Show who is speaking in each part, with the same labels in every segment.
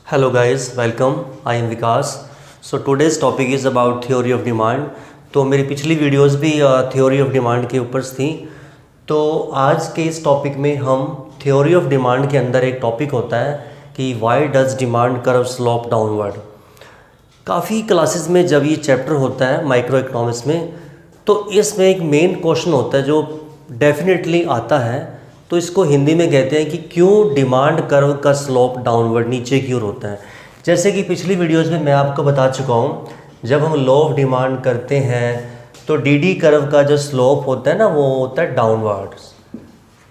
Speaker 1: Hello guys, welcome. I am Vikas. So today's topic is about theory of demand. तो मेरी पिछली videos भी theory of demand के ऊपर थी। तो आज के इस टॉपिक में हम थ्योरी ऑफ डिमांड के अंदर एक टॉपिक होता है कि why does demand curve slope downward. काफ़ी क्लासेस में जब ये चैप्टर होता है माइक्रो इकोनॉमिक्स में, तो इसमें एक मेन क्वेश्चन होता है जो डेफिनेटली आता है। तो इसको हिंदी में कहते हैं कि क्यों डिमांड कर्व का स्लोप डाउनवर्ड नीचे की ओर होता है। जैसे कि पिछली वीडियोस में मैं आपको बता चुका हूँ, जब हम लॉ ऑफ डिमांड करते हैं तो डी कर्व का जो स्लोप होता है ना, वो होता है डाउनवर्ड्स।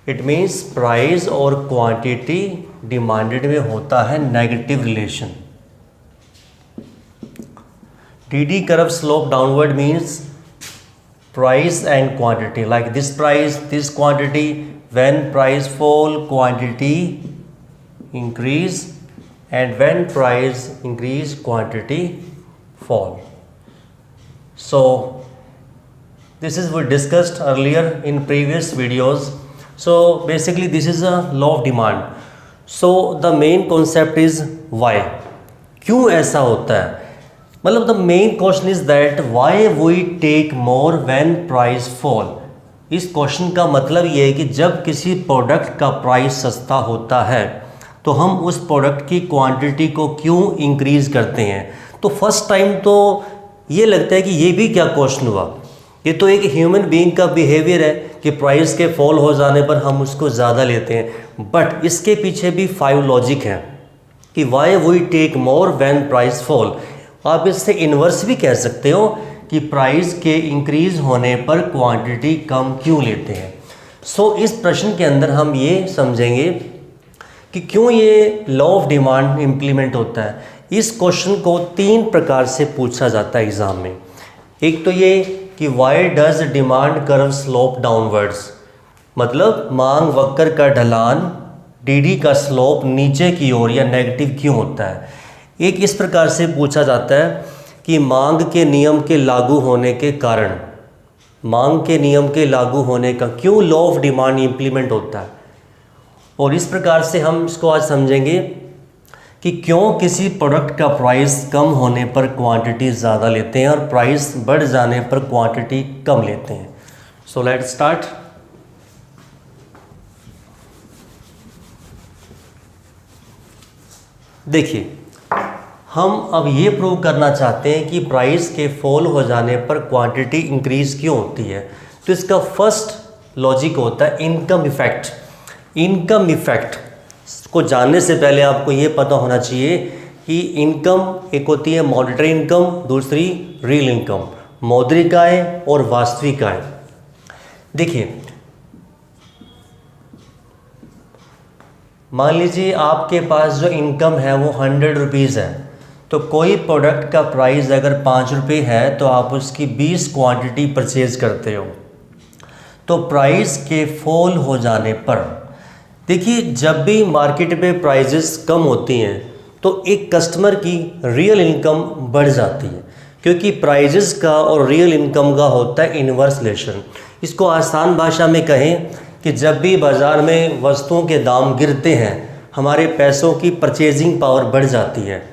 Speaker 1: इट मीन्स प्राइस और क्वांटिटी डिमांडेड में होता है negative relation. D curve slope downward means price and quantity, like this price, this quantity. When price fall, quantity increase, and when price increase, quantity fall. So this is we discussed earlier in previous videos. So basically this is a law of demand. So the main concept is why, क्यों ऐसा होता है। मतलब the main question is that why we take more when price fall. इस question का मतलब ये है कि जब किसी प्रोडक्ट का प्राइस सस्ता होता है तो हम उस प्रोडक्ट की क्वांटिटी को क्यों इंक्रीज़ करते हैं। तो फर्स्ट टाइम तो ये लगता है कि ये भी क्या क्वेश्चन हुआ, ये तो एक ह्यूमन बीइंग का बिहेवियर है कि प्राइस के फॉल हो जाने पर हम उसको ज़्यादा लेते हैं। बट इसके पीछे भी 5 लॉजिक हैं कि why we take more when price fall. आप इससे इन्वर्स भी कह सकते हो कि प्राइस के इंक्रीज होने पर क्वांटिटी कम क्यों लेते हैं। सो इस प्रश्न के अंदर हम ये समझेंगे कि क्यों ये लॉ ऑफ डिमांड इम्प्लीमेंट होता है। इस क्वेश्चन को 3 प्रकार से पूछा जाता है एग्ज़ाम में। एक तो ये कि why does demand curve slope downwards, मतलब मांग वक्र का ढलान डी का स्लोप नीचे की ओर या नेगेटिव क्यों होता है। एक इस प्रकार से पूछा जाता है कि मांग के नियम के लागू होने के कारण, मांग के नियम के लागू होने का क्यों लॉ ऑफ डिमांड इम्प्लीमेंट होता है। और इस प्रकार से हम इसको आज समझेंगे कि क्यों किसी प्रोडक्ट का प्राइस कम होने पर क्वांटिटी ज़्यादा लेते हैं और प्राइस बढ़ जाने पर क्वांटिटी कम लेते हैं। So let's start. देखिए, हम अब ये प्रूव करना चाहते हैं कि प्राइस के फॉल हो जाने पर क्वांटिटी इंक्रीज क्यों होती है। तो इसका फर्स्ट लॉजिक होता है इनकम इफेक्ट। इनकम इफेक्ट को जानने से पहले आपको ये पता होना चाहिए कि इनकम एक होती है मॉनेटरी इनकम, दूसरी रियल इनकम, मौद्रिक आय और वास्तविक आय। देखिए, मान लीजिए आपके पास जो इनकम है वो 100 रुपीज़ है, तो कोई प्रोडक्ट का प्राइस अगर 5 रुपये है तो आप उसकी 20 क्वांटिटी परचेज करते हो। तो प्राइस के फॉल हो जाने पर, देखिए जब भी मार्केट में प्राइजेस कम होती हैं तो एक कस्टमर की रियल इनकम बढ़ जाती है, क्योंकि प्राइजेस का और रियल इनकम का होता है इन्वर्स रिलेशन। इसको आसान भाषा में कहें कि जब भी बाज़ार में वस्तुओं के दाम गिरते हैं हमारे पैसों की परचेजिंग पावर बढ़ जाती है।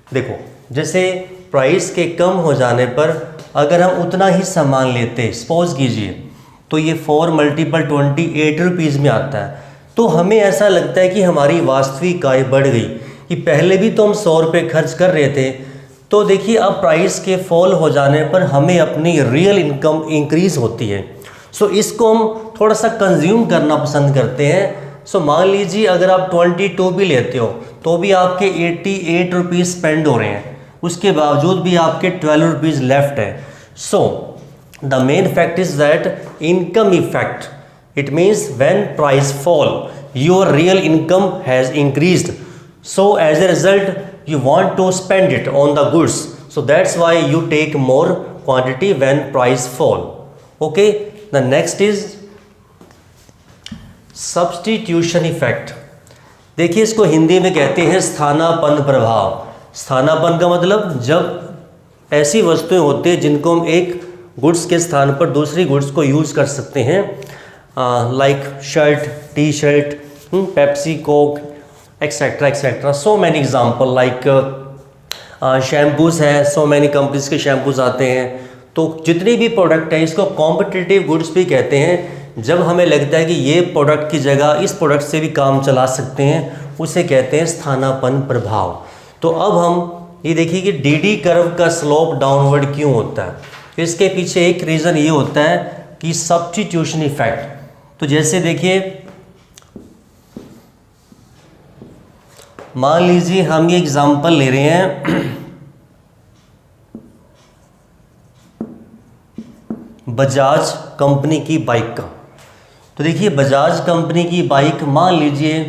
Speaker 1: देखो, जैसे प्राइस के कम हो जाने पर अगर हम उतना ही सामान लेते, सपोज कीजिए, तो ये 4 × 28 रुपीज़ में आता है, तो हमें ऐसा लगता है कि हमारी वास्तविक आय बढ़ गई कि पहले भी तो हम 100 रुपये खर्च कर रहे थे। तो देखिए अब प्राइस के फॉल हो जाने पर हमें अपनी रियल इनकम इंक्रीज़ होती है। सो इसको हम थोड़ा सा कंज्यूम करना पसंद करते हैं। सो मान लीजिए अगर आप 22 भी लेते हो तो भी आपके 88 रुपीज़ स्पेंड हो रहे हैं, उसके बावजूद भी आपके 12 रुपीज़ लेफ्ट है। So the main fact is that income effect, it means when price fall your real income has increased, so as a result you want to spend it on the goods, so that's why you take more quantity when price fall. Okay, the next is substitution effect. देखिए, इसको हिंदी में कहते हैं स्थानापन्न प्रभाव। स्थानापन्न का मतलब जब ऐसी वस्तुएं होती हैं जिनको हम एक गुड्स के स्थान पर दूसरी गुड्स को यूज़ कर सकते हैं, like shirt, T shirt, Pepsi, Coke etcetera etcetera, so many example like shampoos हैं, सो मैनी कंपनीज के शैम्पूज आते हैं। तो जितनी भी प्रोडक्ट हैं इसको कॉम्पिटिटिव गुड्स भी कहते हैं। जब हमें लगता है कि ये प्रोडक्ट की जगह इस प्रोडक्ट से भी काम चला सकते हैं, उसे कहते हैं स्थानापन्न प्रभाव। तो अब हम ये देखिए कि डीडी कर्व का स्लोप डाउनवर्ड क्यों होता है। तो इसके पीछे एक रीज़न ये होता है कि सब्स्टिट्यूशन इफेक्ट। तो जैसे देखिए, मान लीजिए हम ये एग्जांपल ले रहे हैं बजाज कंपनी की बाइक का। तो देखिए बजाज कंपनी की बाइक मान लीजिए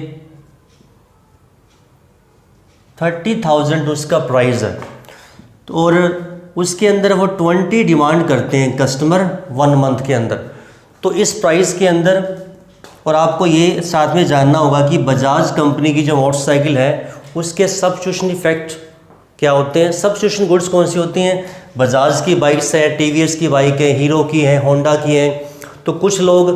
Speaker 1: 30,000 उसका प्राइस है, तो और उसके अंदर वो 20 डिमांड करते हैं कस्टमर 1 मंथ के अंदर। तो इस प्राइस के अंदर, और आपको ये साथ में जानना होगा कि बजाज कंपनी की जो मोटरसाइकिल है उसके सब्स्टिट्यूशन इफेक्ट क्या होते हैं। सब्स्टिट्यूशन गुड्स कौन सी होती हैं? बजाज की बाइक्स है, टीवीएस की बाइक है, हीरो की है, होंडा की है। तो कुछ लोग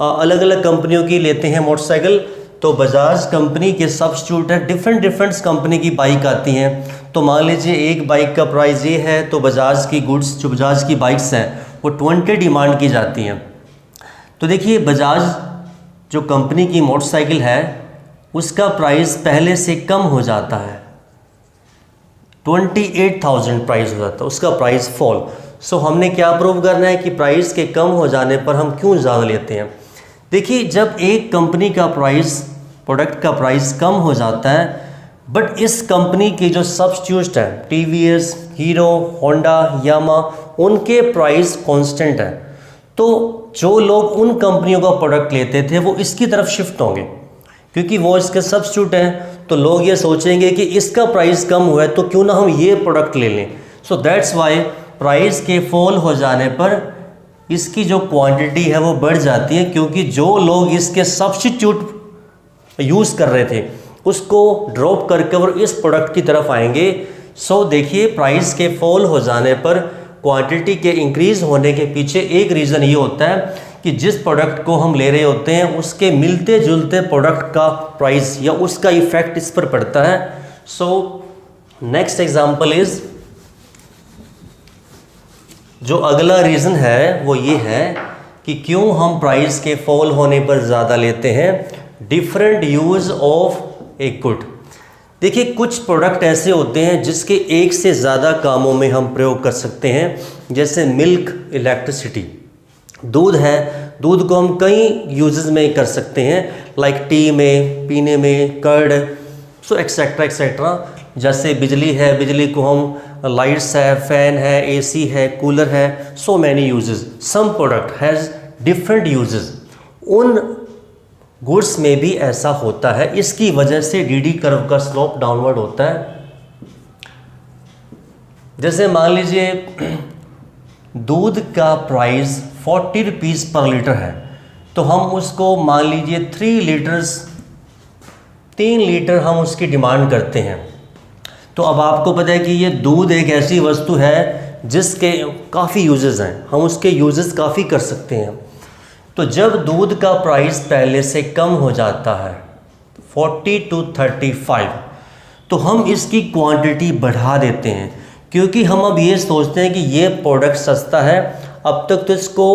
Speaker 1: अलग अलग कंपनियों की लेते हैं मोटरसाइकिल, तो बजाज कंपनी के सब्स्टिट्यूट है, डिफरेंट कंपनी की बाइक आती हैं। तो मान लीजिए एक बाइक का प्राइस ये है, तो बजाज की गुड्स जो बजाज की बाइक्स हैं वो 20 डिमांड की जाती हैं। तो देखिए बजाज जो कंपनी की मोटरसाइकिल है उसका प्राइस पहले से कम हो जाता है, 28,000 प्राइस हो जाता है, उसका प्राइस फॉल। सो हमने क्या प्रूव करना है कि प्राइस के कम हो जाने पर हम क्यों ज़्यादा लेते हैं। देखिए जब एक कंपनी का प्राइस, प्रोडक्ट का प्राइस कम हो जाता है, बट इस कंपनी के जो सब्स्टिट्यूट हैं टीवीएस, हीरो, होंडा, यामा, उनके प्राइस कांस्टेंट है, तो जो लोग उन कंपनियों का प्रोडक्ट लेते थे वो इसकी तरफ शिफ्ट होंगे, क्योंकि वो इसके सब्स्टिट्यूट हैं। तो लोग ये सोचेंगे कि इसका प्राइस कम हुआ है तो क्यों ना हम ये प्रोडक्ट ले लें। सो दैट्स वाई प्राइस के फॉल हो जाने पर इसकी जो क्वांटिटी है वो बढ़ जाती है, क्योंकि जो लोग इसके सब्स्टिट्यूट यूज़ कर रहे थे उसको ड्रॉप करके और इस प्रोडक्ट की तरफ आएंगे। सो देखिए प्राइस के फॉल हो जाने पर क्वांटिटी के इंक्रीज़ होने के पीछे एक रीज़न ये होता है कि जिस प्रोडक्ट को हम ले रहे होते हैं उसके मिलते जुलते प्रोडक्ट का प्राइस या उसका इफेक्ट इस पर पड़ता है। सो नेक्स्ट एग्जांपल इज, जो अगला रीज़न है वो ये है कि क्यों हम प्राइस के फॉल होने पर ज़्यादा लेते हैं। Different use of a good. देखिए कुछ प्रोडक्ट ऐसे होते हैं जिसके एक से ज़्यादा कामों में हम प्रयोग कर सकते हैं, जैसे मिल्क, इलेक्ट्रिसिटी। दूध है, दूध को हम कई यूजेस में कर सकते हैं, लाइक टी में, पीने में, कर्ड, सो एक्सेट्रा एक्सेट्रा। जैसे बिजली है, बिजली को हम लाइट्स है, फैन है, एसी है, कूलर है, so many uses. Some product has different uses. उन गुड्स में भी ऐसा होता है, इसकी वजह से डीडी कर्व का स्लोप डाउनवर्ड होता है। जैसे मान लीजिए दूध का प्राइस 40 रुपीज़ पर लीटर है, तो हम उसको मान लीजिए 3 लीटर हम उसकी डिमांड करते हैं। तो अब आपको पता है कि ये दूध एक ऐसी वस्तु है जिसके काफ़ी यूजेस हैं, हम उसके यूजेस काफ़ी कर सकते हैं। तो जब दूध का प्राइस पहले से कम हो जाता है 40 to 35, तो हम इसकी क्वांटिटी बढ़ा देते हैं, क्योंकि हम अब ये सोचते हैं कि ये प्रोडक्ट सस्ता है। अब तक तो इसको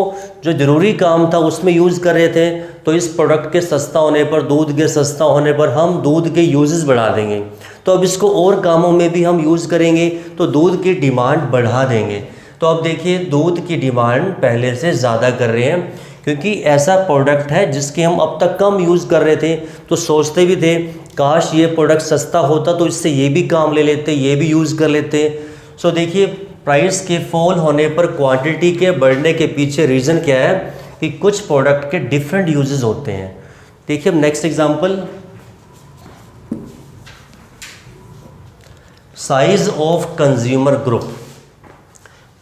Speaker 1: जो ज़रूरी काम था उसमें यूज़ कर रहे थे, तो इस प्रोडक्ट के सस्ता होने पर, दूध के सस्ता होने पर हम दूध के यूजेस बढ़ा देंगे। तो अब इसको और कामों में भी हम यूज़ करेंगे तो दूध की डिमांड बढ़ा देंगे। तो अब देखिए दूध की डिमांड पहले से ज़्यादा कर रहे हैं, क्योंकि ऐसा प्रोडक्ट है जिसके हम अब तक कम यूज़ कर रहे थे। तो सोचते भी थे काश ये प्रोडक्ट सस्ता होता तो इससे ये भी काम ले लेते, ये भी यूज़ कर लेते। सो देखिए प्राइस के फॉल होने पर क्वांटिटी के बढ़ने के पीछे रीज़न क्या है कि कुछ प्रोडक्ट के डिफरेंट यूजेस होते हैं। देखिए अब next example, size of consumer group.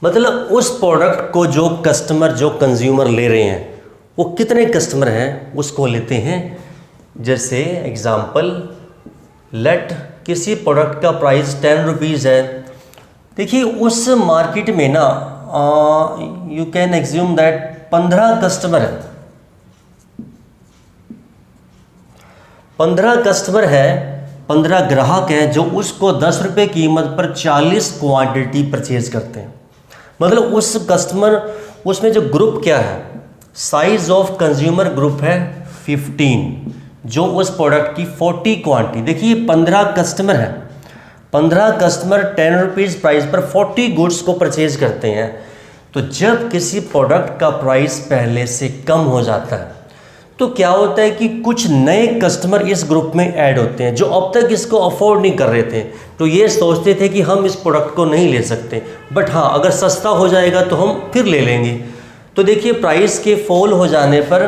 Speaker 1: मतलब उस प्रोडक्ट को जो कस्टमर, जो कंज्यूमर ले रहे हैं वो कितने कस्टमर हैं उसको लेते हैं। जैसे एग्जांपल लेट किसी प्रोडक्ट का प्राइस 10 रुपीज़ है। देखिए उस मार्केट में ना you can assume that 15 customer है, 15 कस्टमर है। 15 ग्राहक हैं जो उसको 10 रुपये कीमत पर 40 क्वांटिटी परचेज करते हैं। मतलब उस कस्टमर, उसमें जो ग्रुप क्या है, साइज ऑफ कंज्यूमर ग्रुप है 15, जो उस प्रोडक्ट की 40 क्वांटिटी। देखिए 15 कस्टमर हैं, 15 कस्टमर 10 रुपीज़ प्राइस पर 40 गुड्स को परचेज करते हैं। तो जब किसी प्रोडक्ट का प्राइस पहले से कम हो जाता है तो क्या होता है कि कुछ नए कस्टमर इस ग्रुप में ऐड होते हैं जो अब तक इसको अफोर्ड नहीं कर रहे थे। तो ये सोचते थे कि हम इस प्रोडक्ट को नहीं ले सकते, बट हाँ अगर सस्ता हो जाएगा तो हम फिर ले लेंगे। तो देखिए प्राइस के फॉल हो जाने पर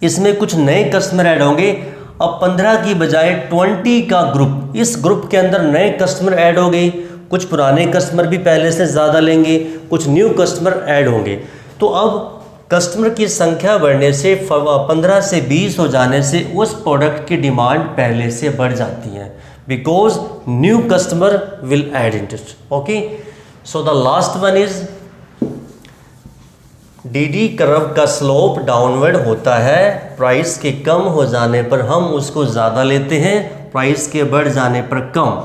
Speaker 1: इसमें कुछ नए कस्टमर ऐड होंगे। अब 15 की बजाय 20 का ग्रुप, इस ग्रुप के अंदर नए कस्टमर ऐड हो गए। कुछ पुराने कस्टमर भी पहले से ज़्यादा लेंगे, कुछ न्यू कस्टमर ऐड होंगे। तो अब कस्टमर की संख्या बढ़ने से 15 से 20 हो जाने से उस प्रोडक्ट की डिमांड पहले से बढ़ जाती है, because new customer will add interest. Okay, so the last one is DD curve का स्लोप डाउनवर्ड होता है। प्राइस के कम हो जाने पर हम उसको ज़्यादा लेते हैं, प्राइस के बढ़ जाने पर कम।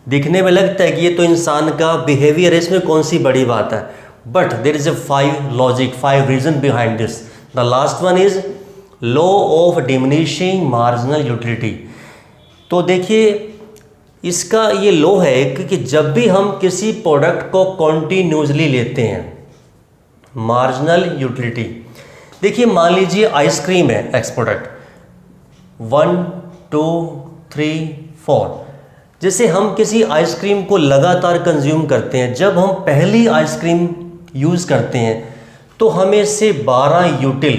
Speaker 1: दिखने में लगता है कि ये तो इंसान का बिहेवियर है, इसमें कौन सी बड़ी बात है, but there is a 5 reason behind this. The last one is law of diminishing marginal utility. तो देखिए इसका ये लॉ है कि जब भी हम किसी प्रोडक्ट को कॉन्टिन्यूसली लेते हैं, मार्जिनल यूटिलिटी, देखिए मान लीजिए आइसक्रीम है एक्स प्रोडक्ट 1 2 3 4। जैसे हम किसी आइसक्रीम को लगातार कंज्यूम करते हैं, जब हम पहली आइसक्रीम यूज़ करते हैं तो हमें से 12 यूटिल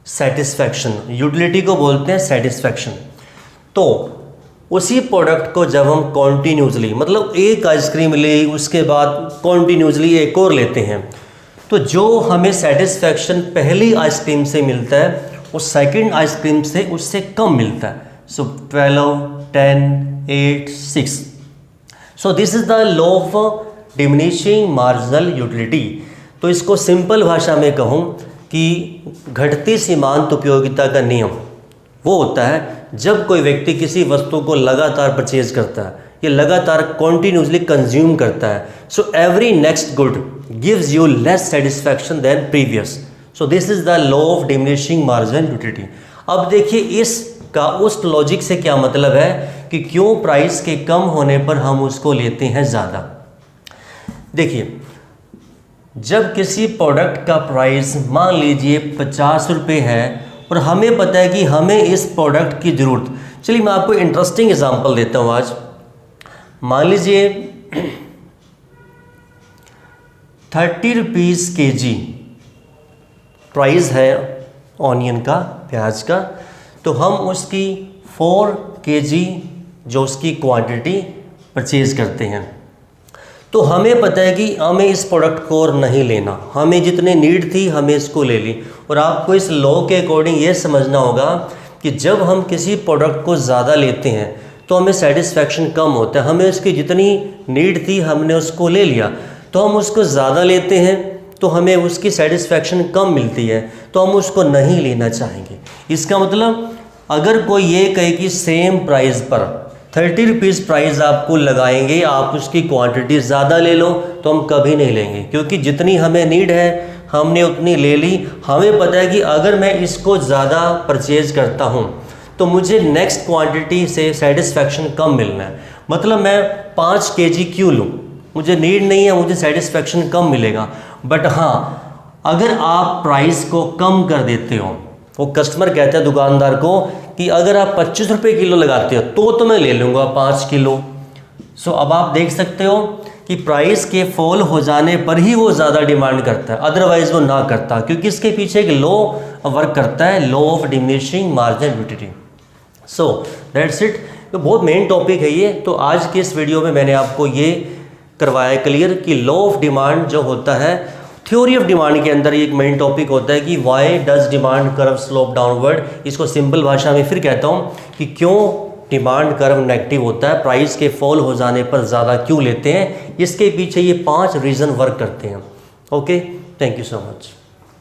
Speaker 1: सेटिस्फैक्शन, यूटिलिटी को बोलते हैं सेटिस्फैक्शन। तो उसी प्रोडक्ट को जब हम कॉन्टीन्यूसली, मतलब एक आइसक्रीम ले उसके बाद कॉन्टीन्यूसली एक और लेते हैं, तो जो हमें सेटिस्फैक्शन पहली आइसक्रीम से मिलता है वो सेकंड आइसक्रीम से उससे कम मिलता है। सो 12 10 8 6। सो this is the law of diminishing marginal utility. तो इसको सिंपल भाषा में कहूँ कि घटती सीमांत उपयोगिता का नियम वो होता है जब कोई व्यक्ति किसी वस्तु को लगातार परचेज करता है या लगातार कॉन्टिन्यूसली कंज्यूम करता है, so every next good gives you less satisfaction then previous. So this is the law of diminishing marginal utility. अब देखिए इसका उस लॉजिक से क्या मतलब है कि क्यों प्राइस के कम होने पर हम उसको लेते हैं ज़्यादा। देखिए जब किसी प्रोडक्ट का प्राइस मान लीजिए 50 रुपये है और हमें पता है कि हमें इस प्रोडक्ट की ज़रूरत, चलिए मैं आपको इंटरेस्टिंग एग्जांपल देता हूँ आज। मान लीजिए 30 रुपीज़ kg प्राइस है ऑनियन का, प्याज का, तो हम उसकी 4 kg जो उसकी क्वांटिटी परचेज करते हैं। तो हमें पता है कि हमें इस प्रोडक्ट को और नहीं लेना, हमें जितने नीड थी हमें इसको ले ली। और आपको इस लॉ के अकॉर्डिंग ये समझना होगा कि जब हम किसी प्रोडक्ट को ज़्यादा लेते हैं तो हमें सेटिस्फैक्शन कम होता है। हमें उसकी जितनी नीड थी हमने उसको ले लिया, तो हम उसको ज़्यादा लेते हैं तो हमें उसकी सेटिस्फैक्शन कम मिलती है, तो हम उसको नहीं लेना चाहेंगे। इसका मतलब अगर कोई ये कहे कि सेम प्राइस पर 30 रुपीज़ प्राइस आपको लगाएंगे, आप उसकी क्वांटिटी ज़्यादा ले लो, तो हम कभी नहीं लेंगे, क्योंकि जितनी हमें नीड है हमने उतनी ले ली। हमें पता है कि अगर मैं इसको ज़्यादा परचेज करता हूँ तो मुझे नेक्स्ट क्वांटिटी से सेटिस्फैक्शन कम मिलना है। मतलब मैं 5 kg क्यों लूँ, मुझे नीड नहीं है, मुझे सेटिस्फैक्शन कम मिलेगा। बट हाँ अगर आप प्राइस को कम कर देते हो, वो कस्टमर कहता है दुकानदार को कि अगर आप 25 रुपये किलो लगाते हो तो मैं ले लूँगा 5 किलो। सो अब आप देख सकते हो कि प्राइस के फॉल हो जाने पर ही वो ज़्यादा डिमांड करता है, अदरवाइज़ वो ना करता, क्योंकि इसके पीछे एक लॉ वर्क करता है, law of diminishing marginal utility. So that's it. तो बहुत मेन टॉपिक है ये। तो आज के इस वीडियो में मैंने आपको ये करवाया क्लियर कि लॉ ऑफ डिमांड जो होता है, थ्योरी ऑफ डिमांड के अंदर एक मेन टॉपिक होता है कि why does demand curve slope downward. इसको सिंपल भाषा में फिर कहता हूँ कि क्यों डिमांड कर्व नेगेटिव होता है, प्राइस के फॉल हो जाने पर ज़्यादा क्यों लेते हैं, इसके पीछे ये 5 रीज़न वर्क करते हैं। Okay, thank you so much.